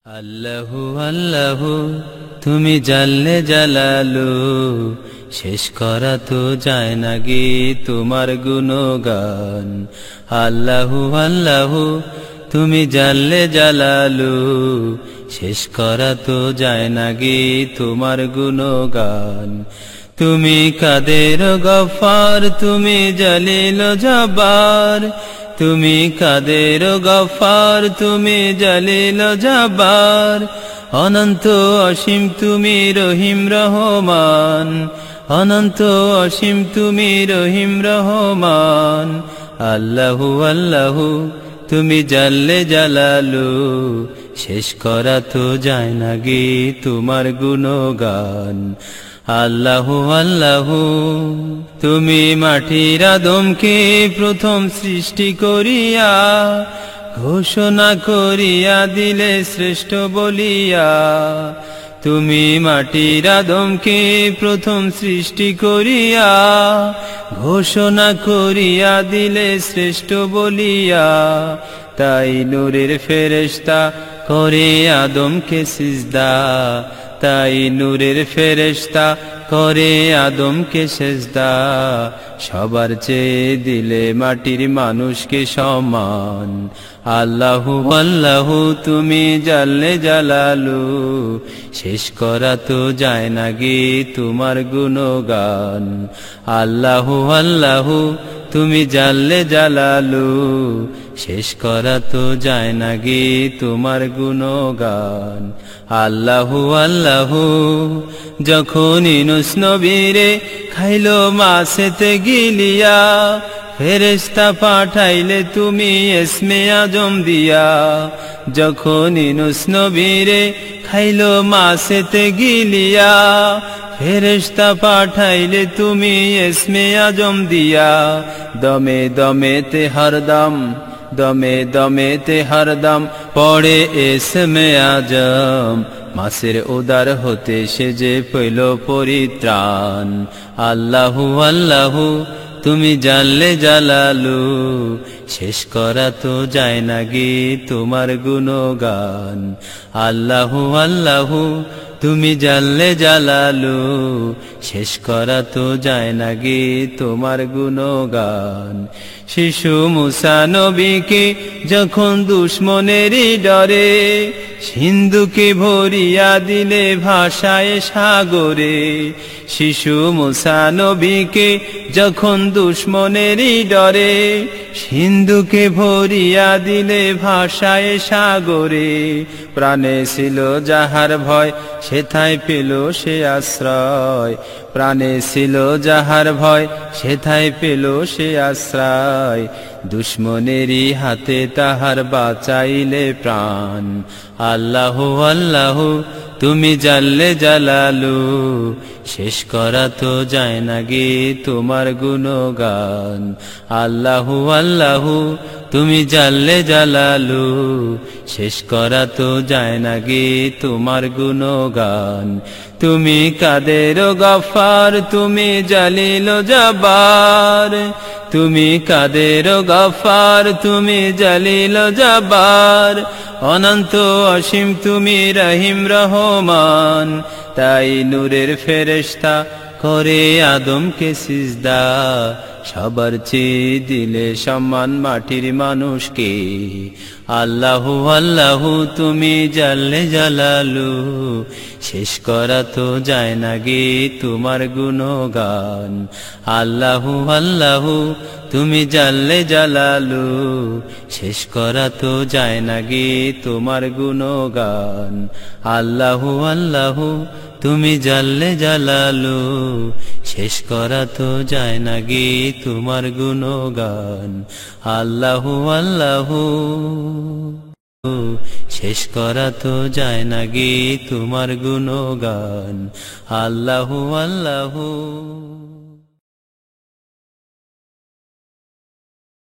আল্লাহু আল্লাহু তুমি জাল্লে জালালু, শেষ করা তো যায় না গে তোমার গুণগান। আল্লাহু আল্লাহু তুমি জাল্লে জালালু, শেষ করা তো যায় না গে তোমার গুণগান। তুমি কাদের গফার, তুমি জলিল জব্বার, তুমি কাদের গফার, তুমি জলিল জব্বার। অনন্ত অসীম তুমি রহিম রহমান, অনন্ত অসীম তুমি রহিম রহমান। আল্লাহু আল্লাহু তুমি জাল্লে জালালু, শেষ করা তো যায় না গে তোমার গুণগান। আল্লাহু আল্লাহু তুমি মাটির আদমকে প্রথম সৃষ্টি করিয়া, ঘোষণা করিয়া দিলে শ্রেষ্ঠ বলিয়া। তুমি মাটির আদমকে প্রথম সৃষ্টি করিয়া, ঘোষণা করিয়া দিলে শ্রেষ্ঠ বলিয়া। তাই নূরের ফেরেশতা করে আদমকে সিজদা, তাই নূরের ফেরেশতা করে আদমকে সেজদা। সবার চেয়ে দিলে মাটির মানুষকে সমান। আল্লাহু আল্লাহু তুমি জাল্লে জালালু, শেষ করা তো যায় না গে তোমার গুণগান। আল্লাহু আল্লাহু তুমি জাল্লে জালালু, শেষ করা তো যায় না গে তোমার গুণগান। আল্লাহু আল্লাহু যখন ইউনূস নবীরে খাইলো মাছেতে গিলিয়া, ফেরেশতা পাঠাইলে তুমি ইসমে আজম দিয়া। যখন ইউনূস নবীরে খাইলো মাছেতে গিলিয়া, ফেরেশতা পাঠাইলে তুমি ইসমে আজম দিয়া। দমে দমেতে হরদম, দমে দমেতে হরদম পড়ে ইসমে আজম। মাছের উদার হতে সে যে পেল পরিত্রাণ। আল্লাহু আল্লাহু তুমি জাল্লে জালালু, শেষ করা তো যায় না গে তোমার গুণগান। আল্লাহু আল্লাহু তুমি জাল্লে জালালু, শেষ করা তো যায় না গে তোমার গুণগান। শিশু মুসা নবীকে যখন দুশ্মনেরই ডরে, সিন্ধুকে ভরিয়া দিলে ভাষায় সাগরে। শিশু মুসা নবীকে যখন দুশ্মনেরই ডরে, সিন্ধুকে ভরিয়া দিলে ভাষায় সাগরে। প্রাণে ছিল যাহার ভয়, সেথায় পেল সে আশ্রয়। প্রাণে ছিল যাহার ভয়, সেথায় পেল সে আশ্রয়। দুশ্মনেরই হাতে তাহার বাঁচাইলে প্রাণ। আল্লাহু আল্লাহু তুমি জাল্লে জালালু, শেষ করা তো যায় না গে তোমার গুণগান। আল্লাহু আল্লাহু তুমি জাল্লে জালালু, শেষ করা তো যায় না গে তোমার গুণগান। তুমি কাদের গফার, তুমি জলিল জব্বার, তুমি কাদের গফার, তুমি জলিল জব্বার। অনন্ত অসীম তুমি রহিম রহমান। তাই নূরের ফেরেশতা করে আদমকে সিজদা। সবার চেয়ে দিলে সম্মান মাটির মানুষকে। আল্লাহু আল্লাহু তুমি জাল্লে জালালু, শেষ করা তো যায় না গে তোমার গুণগান। আল্লাহু আল্লাহু তুমি জাল্লে জালালু, শেষ করা তো যায় না গে তোমার গুণগান। আল্লাহু আল্লাহু তুমি জাল্লে জালালু, শেষ করা তো যায় না গে তোমার গুণগান। আল্লাহু আল্লাহু শেষ করা তো যায় না গে তোমার গুণগান। আল্লাহু আল্লাহু।